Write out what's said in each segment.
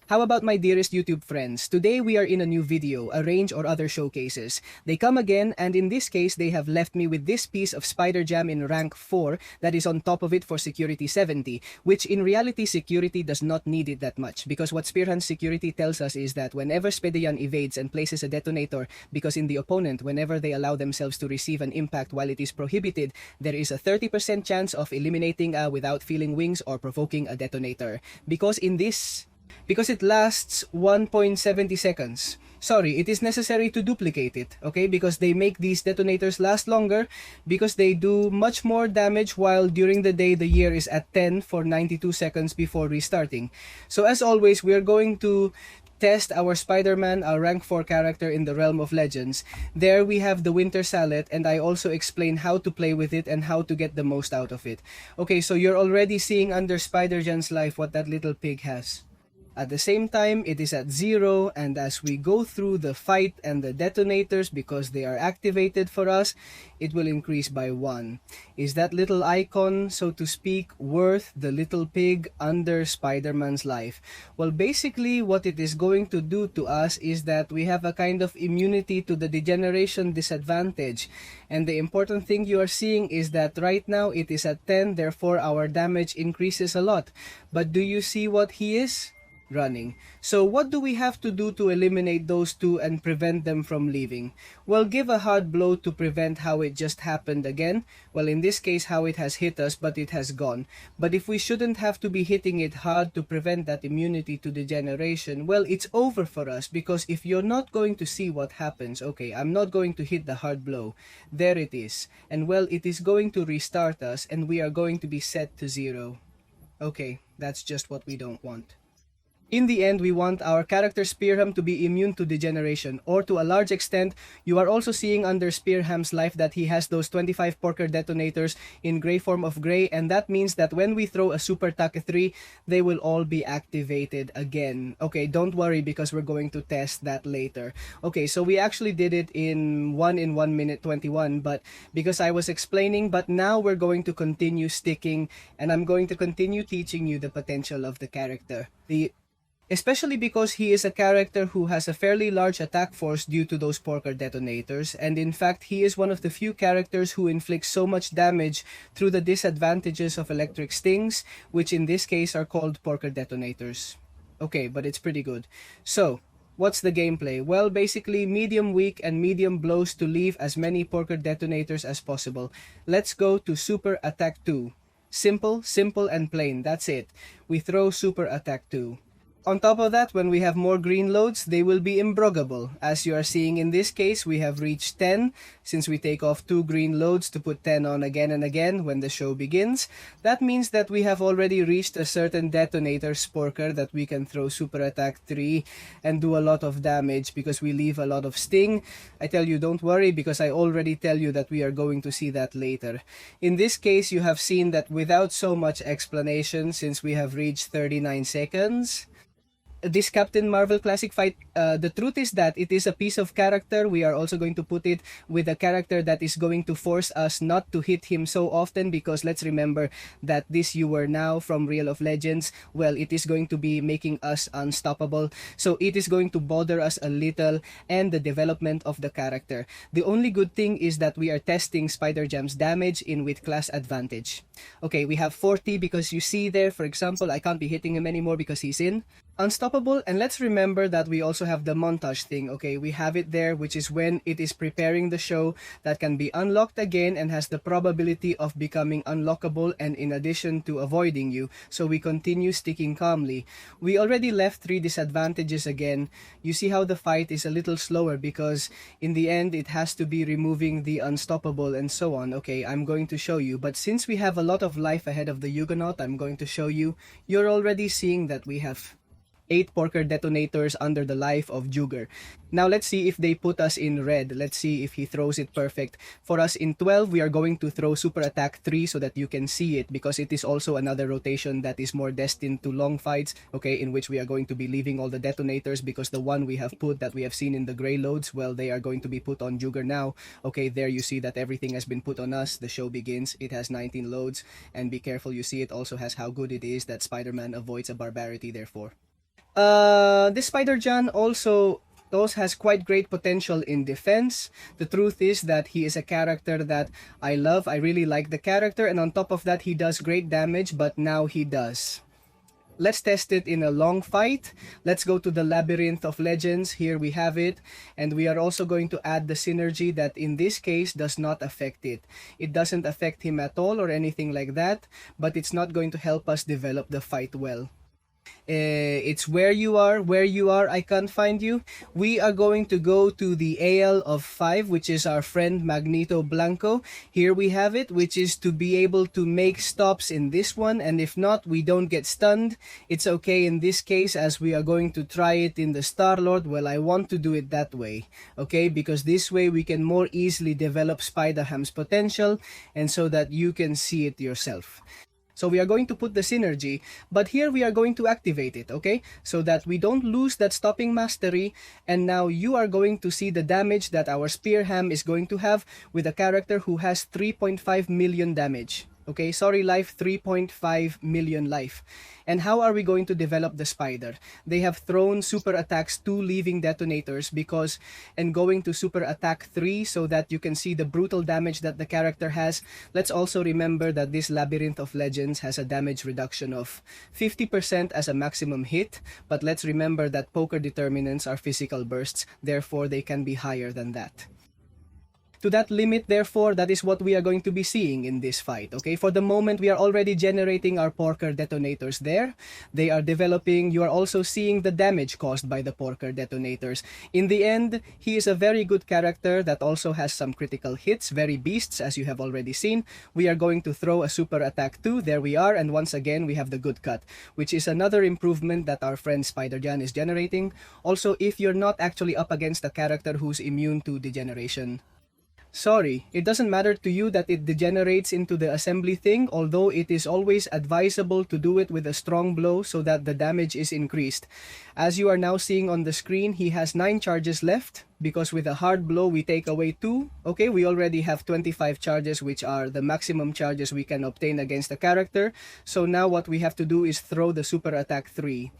How about my dearest YouTube friends? Today we are in a new video, a range or other showcases. They come again, and in this case they have left me with this piece of spider jam in rank 4 that is on top of it for security 70, which in reality security does not need it that much, because what Spearhand's security tells us is that whenever Spedeyan evades and places a detonator, because in the opponent, whenever they allow themselves to receive an impact while it is prohibited, there is a 30% chance of eliminating without feeling wings or provoking a detonator. Because it lasts 1.70 seconds. Sorry, it is necessary to duplicate it, okay? Because they make these detonators last longer because they do much more damage while during the day the year is at 10 for 92 seconds before restarting. So as always, we are going to test our Spider-Man, our rank 4 character in the Realm of Legends. There we have the Winter Sallet, and I also explain how to play with it and how to get the most out of it. Okay, so you're already seeing under Spider-Jan's life what that little pig has. At the same time, it is at 0, and as we go through the fight and the detonators, because they are activated for us, it will increase by 1. Is that little icon, so to speak, worth the little pig under Spider-Man's life? Well, basically, what it is going to do to us is that we have a kind of immunity to the degeneration disadvantage. And the important thing you are seeing is that right now it is at 10, therefore our damage increases a lot. But do you see what he is? Running. So what do we have to do to eliminate those two and prevent them from leaving? Well, give a hard blow to prevent how it just happened again. Well, in this case, how it has hit us, but it has gone. But if we shouldn't have to be hitting it hard to prevent that immunity to degeneration, well, it's over for us, because if you're not going to see what happens, okay, I'm not going to hit the hard blow. There it is. And well, it is going to restart us, and we are going to be set to 0. Okay, that's just what we don't want. In the end, we want our character Spearham to be immune to degeneration, or to a large extent, you are also seeing under Spearham's life that he has those 25 Porker detonators in gray form of gray, and that means that when we throw a Super Take 3, they will all be activated again. Okay, don't worry, because we're going to test that later. Okay, so we actually did it in 1 minute 21, but because I was explaining, but now we're going to continue sticking, and I'm going to continue teaching you the potential of the character. Especially because he is a character who has a fairly large attack force due to those Porker detonators, and in fact he is one of the few characters who inflicts so much damage through the disadvantages of electric stings, which in this case are called Porker detonators. Okay, but it's pretty good. So, what's the gameplay? Well, basically medium weak and medium blows to leave as many Porker detonators as possible. Let's go to Super Attack 2. Simple, and plain, that's it. We throw Super Attack 2. On top of that, when we have more green loads, they will be imbrogable. As you are seeing in this case, we have reached 10, since we take off 2 green loads to put 10 on again and again when the show begins. That means that we have already reached a certain detonator sporker that we can throw Super Attack 3 and do a lot of damage because we leave a lot of sting. I tell you, don't worry, because I already tell you that we are going to see that later. In this case, you have seen that without so much explanation, since we have reached 39 seconds, this Captain Marvel Classic fight, the truth is that it is a piece of character. We are also going to put it with a character that is going to force us not to hit him so often, because let's remember that this You Were Now from Real of Legends, well, it is going to be making us unstoppable. So it is going to bother us a little, and the development of the character. The only good thing is that we are testing Spider-Jam's damage in with class advantage. Okay, we have 40 because you see there, for example, I can't be hitting him anymore because he's in unstoppable. And let's remember that we also have the montage thing. Okay, we have it there, which is when it is preparing the show, that can be unlocked again and has the probability of becoming unlockable, and in addition to avoiding you. So we continue sticking calmly. We already left 3 disadvantages again. You see how the fight is a little slower because in the end it has to be removing the unstoppable and so on. Okay, I'm going to show you, but since we have a lot of life ahead of the Huguenot, I'm going to show you. You're already seeing that we have 8 Porker detonators under the life of Juger. Now let's see if they put us in red. Let's see if he throws it perfect. For us in 12, we are going to throw Super Attack 3 so that you can see it, because it is also another rotation that is more destined to long fights, okay, in which we are going to be leaving all the detonators, because the one we have put that we have seen in the gray loads, well, they are going to be put on Juger now. Okay, there you see that everything has been put on us. The show begins. It has 19 loads, and be careful, you see it also has how good it is that Spider-Man avoids a barbarity therefore. This Spider-Jan also has quite great potential in defense. The truth is that he is a character that I love. I really like the character, and on top of that, he does great damage, but now he does. Let's test it in a long fight. Let's go to the Labyrinth of Legends. Here we have it. And we are also going to add the synergy that in this case does not affect it. It doesn't affect him at all or anything like that, but it's not going to help us develop the fight well. It's where you are, I can't find you. We are going to go to the AL of 5, which is our friend Magneto Blanco. Here we have it, which is to be able to make stops in this one, and if not, we don't get stunned. It's okay in this case, as we are going to try it in the Star-Lord. Well, I want to do it that way, okay, because this way we can more easily develop Spider-Ham's potential, and so that you can see it yourself. So we are going to put the synergy, but here we are going to activate it, okay? So that we don't lose that stopping mastery, and now you are going to see the damage that our Spearham is going to have with a character who has 3.5 million damage. Okay, sorry life, 3.5 million life. And how are we going to develop the spider? They have thrown super attacks 2 leaving detonators because, and going to super attack 3 so that you can see the brutal damage that the character has. Let's also remember that this Labyrinth of Legends has a damage reduction of 50% as a maximum hit, but let's remember that poker determinants are physical bursts, therefore they can be higher than that. To that limit, therefore, that is what we are going to be seeing in this fight, okay? For the moment, we are already generating our Porker detonators there. They are developing. You are also seeing the damage caused by the Porker detonators. In the end, he is a very good character that also has some critical hits, very beasts, as you have already seen. We are going to throw a super attack too. There we are, and once again, we have the good cut, which is another improvement that our friend Spider-Jan is generating. Also, if you're not actually up against a character who's immune to degeneration, sorry, it doesn't matter to you that it degenerates into the assembly thing, although it is always advisable to do it with a strong blow so that the damage is increased. As you are now seeing on the screen, he has 9 charges left, because with a hard blow we take away 2. Okay, we already have 25 charges, which are the maximum charges we can obtain against a character. So now what we have to do is throw the super attack 3.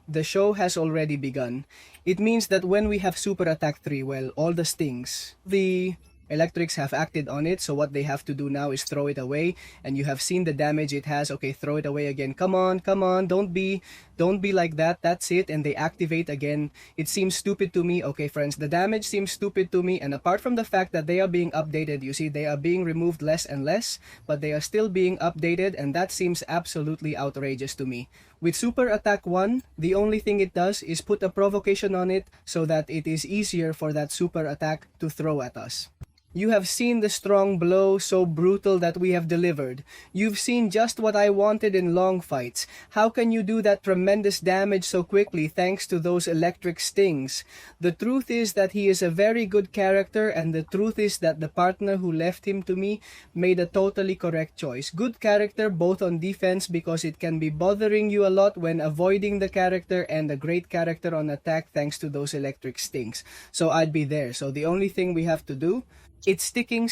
The show has already begun. It means that when we have super attack 3, well, all the stings, the electrics have acted on it, so what they have to do now is throw it away, and you have seen the damage it has. Okay, throw it away again. Come on, don't be like that. That's it. And they activate again. It seems stupid to me. Okay, friends, the damage seems stupid to me, and apart from the fact that they are being updated, you see, they are being removed less and less, but they are still being updated, and that seems absolutely outrageous to me. With Super Attack 1, the only thing it does is put a provocation on it so that it is easier for that super attack to throw at us. You have seen the strong blow, so brutal, that we have delivered. You've seen just what I wanted in long fights. How can you do that tremendous damage so quickly thanks to those electric stings? The truth is that he is a very good character, and the truth is that the partner who left him to me made a totally correct choice. Good character both on defense because it can be bothering you a lot when avoiding the character, and a great character on attack thanks to those electric stings. So I'd be there. So the only thing we have to do, it's sticking,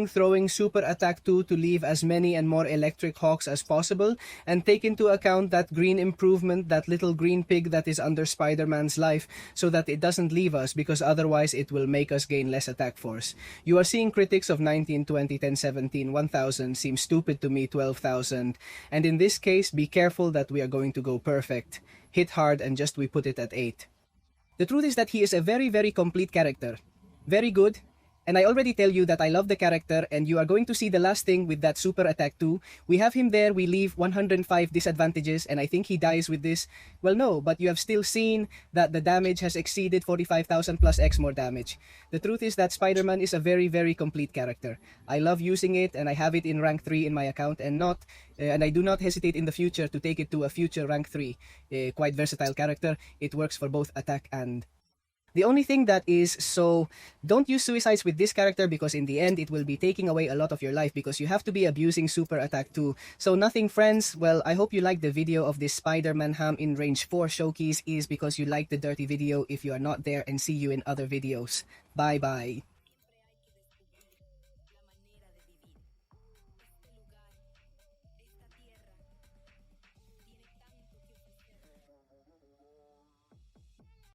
throwing super attack 2 to leave as many and more electric hawks as possible, and take into account that green improvement, that little green pig that is under Spider-Man's life, so that it doesn't leave us, because otherwise it will make us gain less attack force. You are seeing critics of 19, 20, 10, 17, 1000 seems stupid to me, 12,000, and in this case, be careful that we are going to go perfect. Hit hard and just we put it at 8. The truth is that he is a very, very complete character. Very good. And I already tell you that I love the character, and you are going to see the last thing with that super attack 2. We have him there, we leave 105 disadvantages, and I think he dies with this. Well, no, but you have still seen that the damage has exceeded 45,000 plus X more damage. The truth is that Spider-Man is a very, very complete character. I love using it, and I have it in rank 3 in my account, and I do not hesitate in the future to take it to a future rank 3. Quite versatile character. It works for both attack and... The only thing that is, so don't use suicides with this character, because in the end it will be taking away a lot of your life, because you have to be abusing super attack 2. So nothing, friends. Well, I hope you liked the video of this Spider-Man Ham in range 4 showcase is because you liked the dirty video. If you are not there, and see you in other videos. Bye bye.